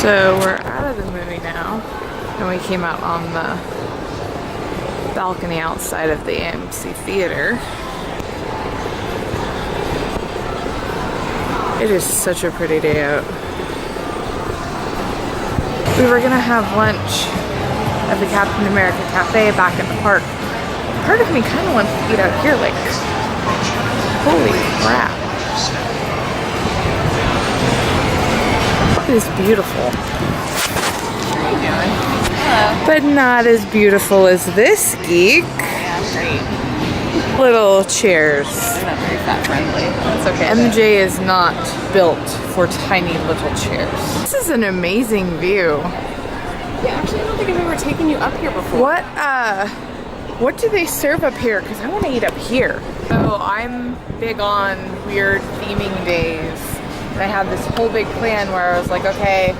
So we're out of the movie now, and we came out on the balcony outside of the AMC theater. It is such a pretty day out. We were gonna have lunch at the Captain America Cafe back at the park. Part of me kind of wants to eat out here, like, holy crap. It is beautiful. How are you doing? Hello. But not as beautiful as this geek. Yeah, great. Little chairs. They're not very fat friendly. That's okay. MJ is not built for tiny little chairs. This is an amazing view. Yeah, actually, I don't think I've ever taken you up here before. What do they serve up here? Because I want to eat up here. So I'm big on weird theming days. And I had this whole big plan where I was like, okay,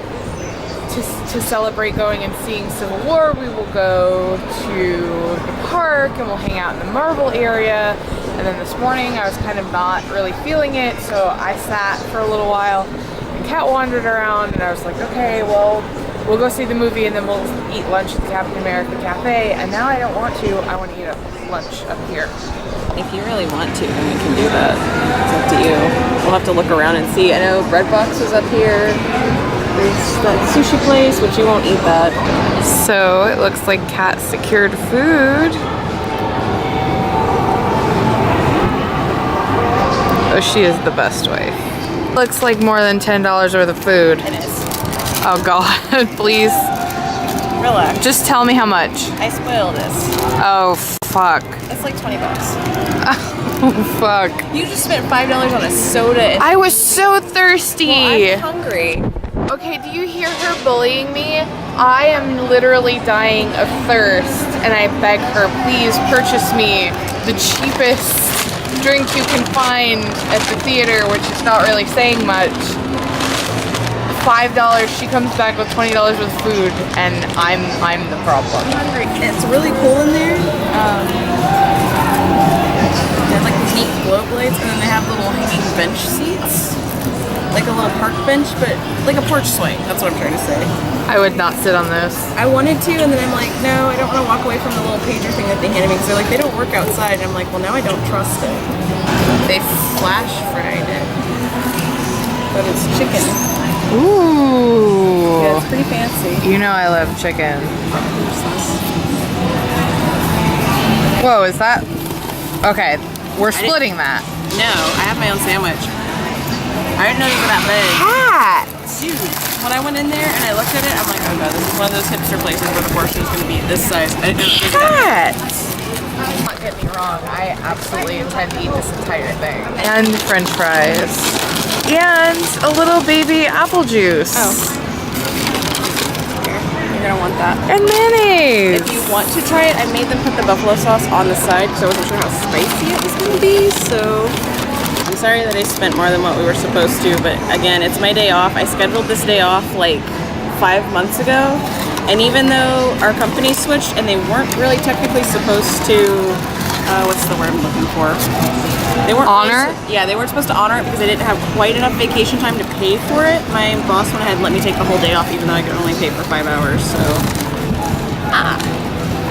to celebrate going and seeing Civil War, we will go to the park and we'll hang out in the Marvel area. And then this morning I was kind of not really feeling it, so I sat for a little while and Kat wandered around and I was like, okay, well, we'll go see the movie and then we'll eat lunch at the Captain America Cafe. And now I don't want to, I want to eat lunch up here. If you really want to, then we can do that. It's up to you. We'll have to look around and see. I know Breadbox is up here. There's that sushi place, which you won't eat that. So it looks like Kat secured food. Oh, she is the best wife. Looks like more than $10 worth of food. It is. Oh God, please. Relax. Just tell me how much. I spoiled this. Oh, fuck. It's like $20. Oh, fuck. You just spent $5 on a soda. And I was so thirsty. well, I'm hungry. Okay, do you hear her bullying me? I am literally dying of thirst, and I beg her, please purchase me the cheapest drink you can find at the theater, which is not really saying much. $5. She comes back with $20 worth of food, and I'm the problem. It's really cool in there. They have like these neat glow blades, and then they have little hanging bench seats. Like a little park bench, but like a porch swing. That's what I'm trying to say. I would not sit on this. I wanted to, and then I'm like, no, I don't want to walk away from the little pager thing that they handed me, because they're like, they don't work outside. And I'm like, well, now I don't trust it. They flash fried it, but it's chicken. Ooh. Yeah, it's pretty fancy. You know I love chicken. Whoa, is that? Okay, we're splitting that. No, I have my own sandwich. I didn't know you were that big. Cat! Dude, when I went in there and I looked at it, I'm like, oh god, this is one of those hipster places where the portion is going to be this size. I didn't know Cat! Don't get me wrong, I absolutely intend to eat this entire thing. And french fries. And a little baby apple juice. Oh. Here, you're going to want that. And mayonnaise. If you want to try it, I made them put the buffalo sauce on the side because I wasn't sure how spicy it was going to be, so I'm sorry that I spent more than what we were supposed to, but again, it's my day off. I scheduled this day off like 5 months ago, and even though our company switched and they weren't really technically supposed to, what's the word I'm looking for? They weren't honor? Yeah, they weren't supposed to honor it because they didn't have quite enough vacation time to pay for it. My boss went ahead and let me take the whole day off, even though I could only pay for 5 hours, so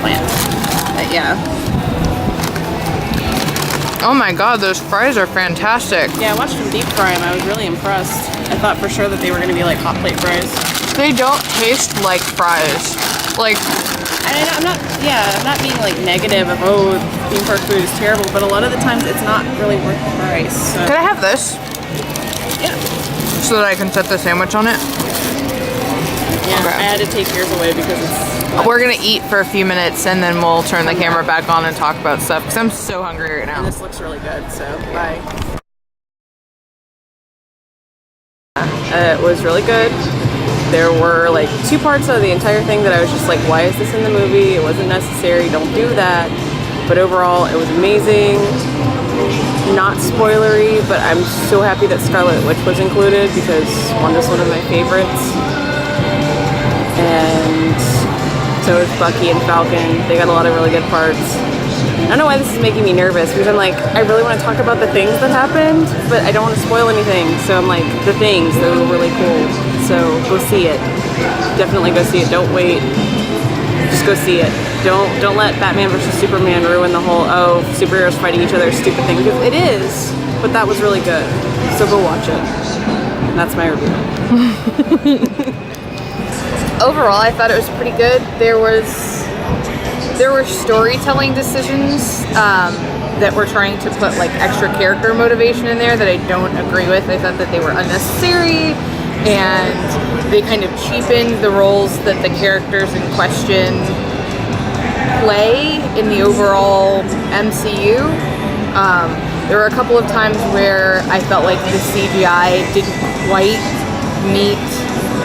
plant. But yeah. Oh my god, those fries are fantastic. Yeah, I watched them deep fry them. I was really impressed. I thought for sure that they were going to be like hot plate fries. They don't taste like fries. Like, I'm not being like negative of, oh, theme park food is terrible, but a lot of the times it's not really worth the price. So. could I have this? Yeah. So that I can set the sandwich on it? Yeah, Okay. I had to take yours away because it's... We're gonna eat for a few minutes and then we'll turn the camera back on and talk about stuff because I'm so hungry right now. And this looks really good, so bye. It was really good. There were like 2 parts of the entire thing that I was just like, why is this in the movie? It wasn't necessary, don't do that. But overall, it was amazing. Not spoilery, but I'm so happy that Scarlet Witch was included because Wanda's one of my favorites. And so is Bucky and Falcon. They got a lot of really good parts. I don't know why this is making me nervous because I'm like, I really want to talk about the things that happened, but I don't want to spoil anything. So I'm like, the things, those were really cool. So go see it. Definitely go see it. Don't wait. Just go see it. Don't let Batman versus Superman ruin the whole superheroes fighting each other stupid thing, because it is, but that was really good. So go watch it. And that's my review. Overall, I thought it was pretty good. There were storytelling decisions that were trying to put like extra character motivation in there that I don't agree with. I thought that they were unnecessary, and they kind of cheapened the roles that the characters in question play in the overall MCU. There were a couple of times where I felt like the CGI didn't quite meet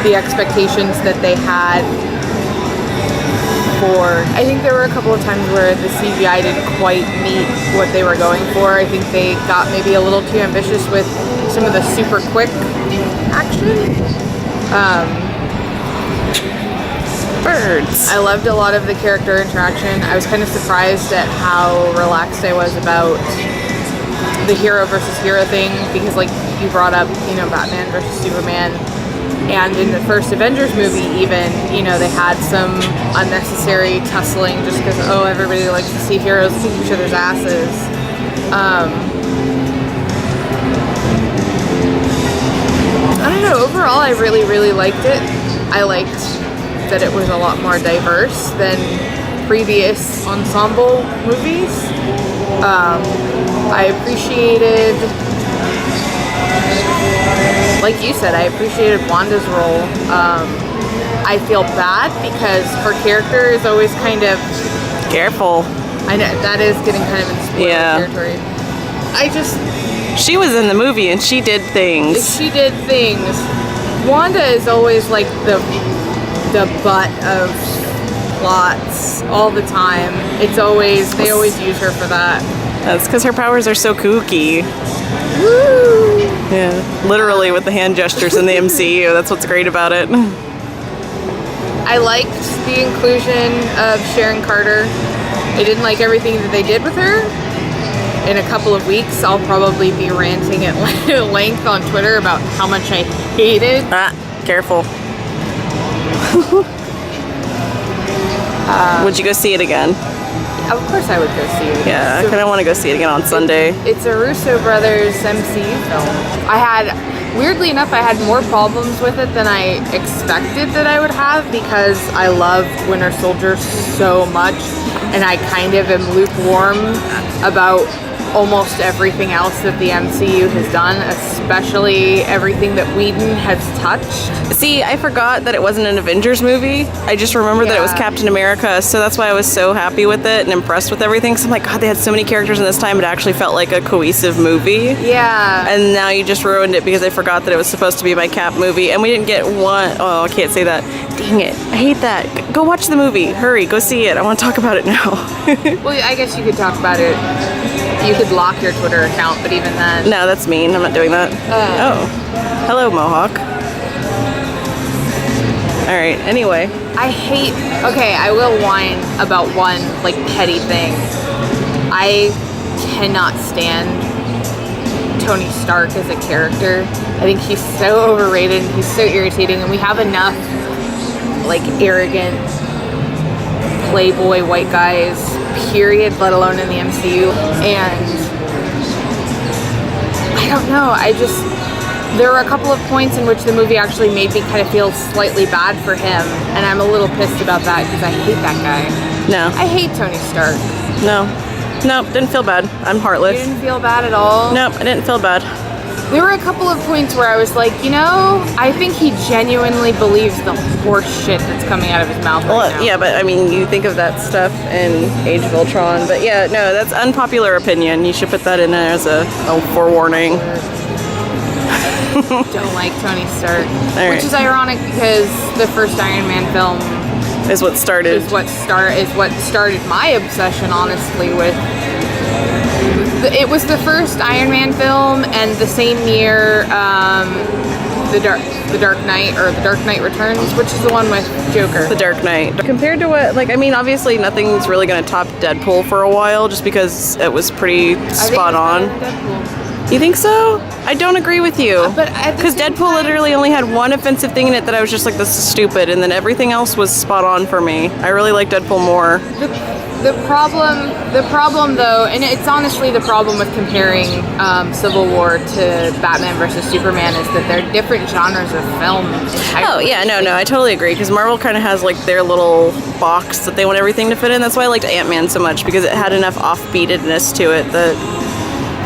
the expectations that they had for... I think there were a couple of times where the CGI didn't quite meet what they were going for. I think they got maybe a little too ambitious with some of the super quick action. Birds. I loved a lot of the character interaction. I was kind of surprised at how relaxed I was about the hero versus hero thing, because like you brought up, you know, Batman versus Superman, and in the first Avengers movie even, you know, they had some unnecessary tussling just because, everybody likes to see heroes kick each other's asses. I don't know, overall I really liked it. I liked that it was a lot more diverse than previous ensemble movies. I appreciated, like you said, I appreciated Wanda's role. I feel bad because her character is always kind of... Careful. I know, that is getting kind of in spoiler territory. She was in the movie and she did things. She did things. Wanda is always like the butt of plots all the time. They always use her for that. That's because her powers are so kooky. Woo! Yeah, literally with the hand gestures in the MCU. That's what's great about it. I liked the inclusion of Sharon Carter. I didn't like everything that they did with her. In a couple of weeks, I'll probably be ranting at length on Twitter about how much I hated. Careful. Would you go see it again? Of course I would go see it. Yeah, I kind of want to go see it again on Sunday. It's a Russo brothers MCU film. Weirdly enough, I had more problems with it than I expected that I would have, because I loved Winter Soldier so much, and I kind of am lukewarm about almost everything else that the MCU has done, especially everything that Whedon has touched. See, I forgot that it wasn't an Avengers movie. I just remembered that it was Captain America, so that's why I was so happy with it and impressed with everything. Because I'm like, God, they had so many characters in this time, it actually felt like a cohesive movie. Yeah. And now you just ruined it because I forgot that it was supposed to be my Cap movie, and we didn't get one. Oh, I can't say that. Dang it. I hate that. Go watch the movie. Hurry, go see it. I want to talk about it now. Well, I guess you could talk about it. You could lock your Twitter account, but even then... No, that's mean. I'm not doing that. Hello, Mohawk. Alright, anyway. I will whine about one, like, petty thing. I cannot stand Tony Stark as a character. I think he's so overrated and he's so irritating, and we have enough, like, arrogant playboy white guys, period, let alone in the MCU. And I don't know, there were a couple of points in which the movie actually made me kind of feel slightly bad for him, and I'm a little pissed about that because I hate that guy. No. I hate Tony Stark. No, didn't feel bad. I'm heartless. You didn't feel bad at all? Nope, I didn't feel bad. There were a couple of points where I was like, you know, I think he genuinely believes the horse shit that's coming out of his mouth right now. Yeah, but I mean, you think of that stuff in Age of Ultron, but yeah, no, that's unpopular opinion. You should put that in there as a forewarning. Don't like Tony Stark. Right. Which is ironic because the first Iron Man film is what started my obsession, honestly, with... It was the first Iron Man film, and the same year, The Dark Knight, or The Dark Knight Returns, which is the one with Joker. The Dark Knight. Compared to what, like, I mean, obviously nothing's really going to top Deadpool for a while, just because it was pretty spot on. You think so? I don't agree with you. But at the Because same Deadpool time- literally only had one offensive thing in it that I was just like, this is stupid, and then everything else was spot on for me. I really like Deadpool more. The problem though, and it's honestly the problem with comparing Civil War to Batman versus Superman, is that they're different genres of film. Oh yeah, no, I totally agree. Because Marvel kind of has like their little box that they want everything to fit in. That's why I liked Ant-Man so much, because it had enough offbeatedness to it that.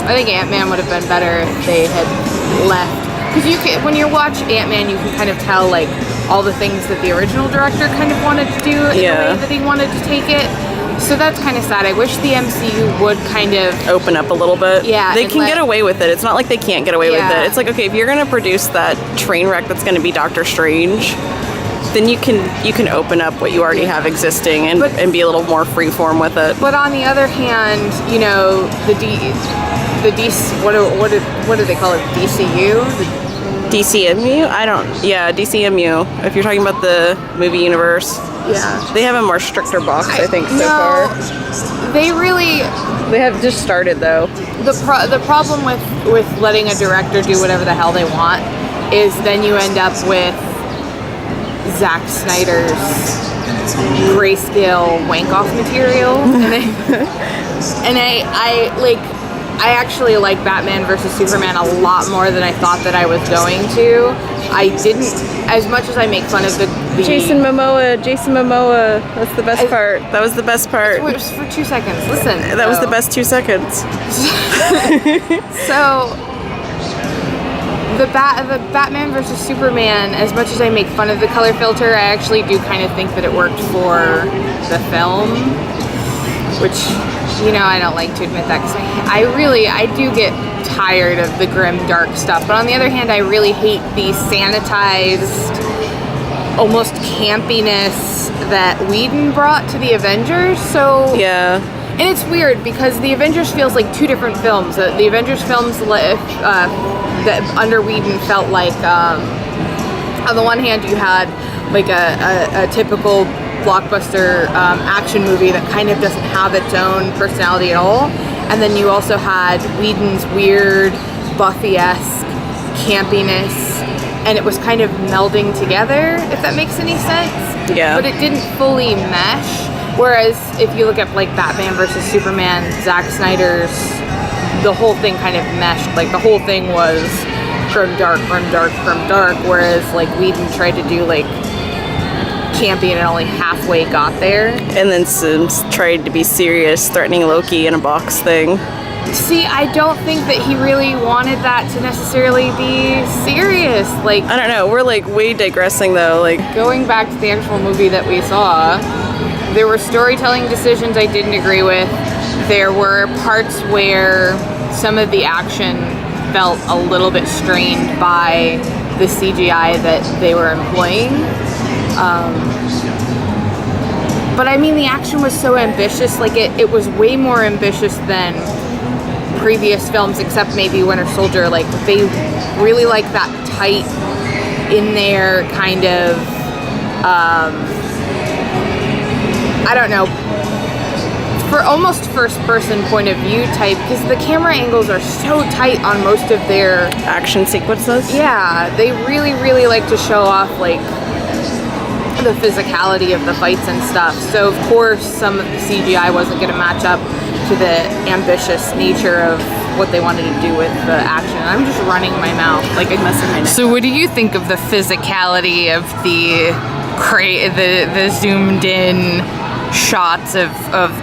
I think Ant-Man would have been better if they had left. Because when you watch Ant-Man, you can kind of tell like all the things that the original director kind of wanted to do in the way that he wanted to take it. So that's kind of sad. I wish the MCU would kind of open up a little bit. Yeah, they can get away with it. It's not like they can't get away with it. It's like, okay, if you're gonna produce that train wreck that's gonna be Doctor Strange, then you can open up what you already have existing and be a little more freeform with it. But on the other hand, you know, the DC, what do they call it? DCU? DCMU? DCMU. If you're talking about the movie universe. Yeah. They have a more stricter box, I think, so far. They really... They have just started, though. The problem with letting a director do whatever the hell they want is then you end up with Zack Snyder's grayscale wank-off material. And I actually like Batman versus Superman a lot more than I thought that I was going to. I didn't, as much as I make fun of the Jason Momoa, that's the best part. That was the best part. It was for 2 seconds. Listen. That was the best 2 seconds. So, the Batman versus Superman, as much as I make fun of the color filter, I actually do kind of think that it worked for the film, which, you know, I don't like to admit that because I do get tired of the grim, dark stuff. But on the other hand, I really hate the sanitized, almost campiness that Whedon brought to the Avengers. So yeah. And it's weird because the Avengers feels like two different films. The Avengers films that under Whedon felt like, on the one hand, you had like a typical blockbuster action movie that kind of doesn't have its own personality at all. And then you also had Whedon's weird, Buffy-esque campiness, and it was kind of melding together, if that makes any sense. Yeah. But it didn't fully mesh. Whereas if you look at like Batman versus Superman, Zack Snyder's, the whole thing kind of meshed. Like the whole thing was grim dark, whereas like Whedon tried to do like campy and only halfway got there. And then Sims tried to be serious, threatening Loki in a box thing. See, I don't think that he really wanted that to necessarily be serious. Like, I don't know, we're like way digressing though. Like going back to the actual movie that we saw, there were storytelling decisions I didn't agree with. There were parts where some of the action felt a little bit strained by the CGI that they were employing. But I mean, the action was so ambitious. Like it was way more ambitious than previous films, except maybe Winter Soldier. Like they really like that tight in there kind of, I don't know, for almost first person point of view type, because the camera angles are so tight on most of their action sequences. Yeah, they really like to show off like the physicality of the fights and stuff. So of course some of the CGI wasn't going to match up to the ambitious nature of what they wanted to do with the action. I'm just running my mouth like I'm messing my neck. So what do you think of the physicality of the zoomed in shots of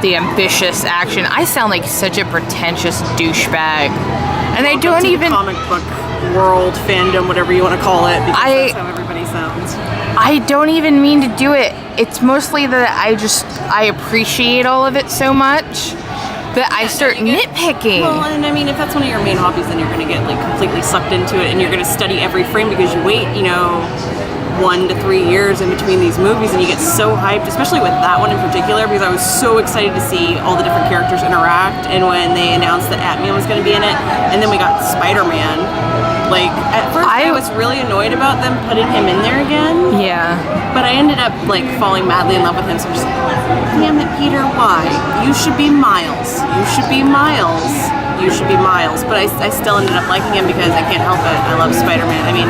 the ambitious action? I sound like such a pretentious douchebag, and I don't even comic book world fandom, whatever you want to call it, because that's how everybody sounds. I don't even mean to do it. It's mostly that I appreciate all of it so much that I start nitpicking. Well, and I mean, if that's one of your main hobbies, then you're going to get like completely sucked into it, and you're going to study every frame because you wait, 1 to 3 years in between these movies, and you get so hyped, especially with that one in particular, because I was so excited to see all the different characters interact. And when they announced that Ant-Man was going to be in it, and then we got Spider-Man, like at first I was really annoyed about them putting him in there again. Yeah. But I ended up like falling madly in love with him, so I'm just like, damn it, Peter, why? You should be Miles. You should be Miles. You should be Miles. But I still ended up liking him because I can't help it. I love Spider-Man. I mean,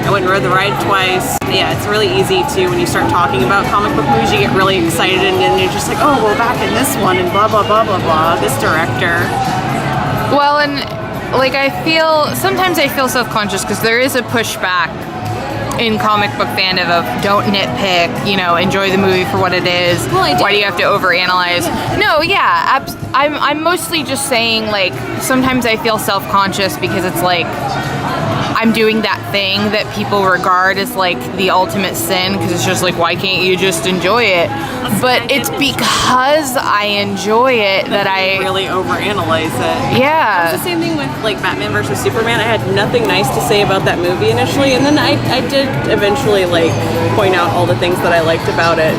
I went and rode the ride twice. Yeah, it's really easy to, when you start talking about comic book movies, you get really excited and then you're just like, oh, well, back in this one and blah, blah, blah, blah, blah, this director. Well, and like sometimes I feel self-conscious because there is a pushback in comic book fandom of don't nitpick, you know, enjoy the movie for what it is. Well, why do you have to overanalyze? Yeah. No, yeah, I'm mostly just saying like sometimes I feel self-conscious because it's like I'm doing that thing that people regard as like the ultimate sin because it's just like why can't you just enjoy it? But it's because I enjoy it that I really overanalyze it. Yeah. It's the same thing with like Batman versus Superman. I had nothing nice to say about that movie initially, and then I did eventually like point out all the things that I liked about it.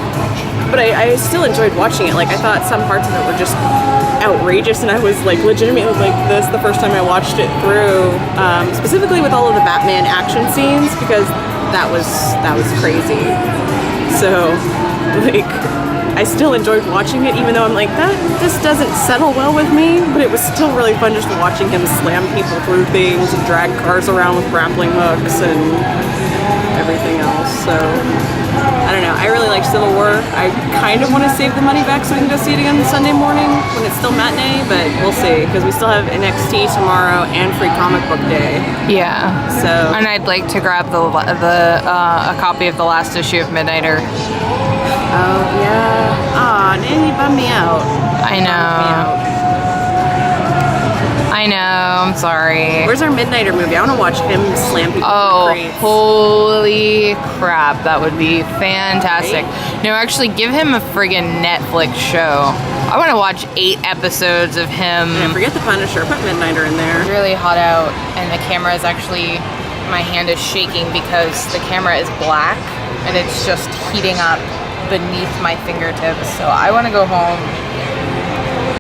But I still enjoyed watching it. Like I thought some parts of it were just outrageous, and I was like legitimately like this the first time I watched it through. Specifically with all of the Batman action scenes because that was crazy. So like I still enjoyed watching it, even though I'm like that just doesn't settle well with me. But it was still really fun just watching him slam people through things and drag cars around with grappling hooks and everything else. So I don't know. I really like Civil War. I kind of want to save the money back so we can go see it again Sunday morning when it's still matinee, but we'll see because we still have NXT tomorrow and Free Comic Book Day. Yeah. So and I'd like to grab a copy of the last issue of Midnighter. Oh yeah. Aw, Nanny bummed me out. I know. I know, I'm sorry. Where's our Midnighter movie? I want to watch him slam people Oh, through crates. holy crap. That would be fantastic. Right? No, actually, give him a friggin' Netflix show. I want to watch 8 episodes of him. Yeah, forget the Punisher. Put Midnighter in there. It's really hot out, and the camera is actually, my hand is shaking because the camera is black, and it's just heating up beneath my fingertips. So I want to go home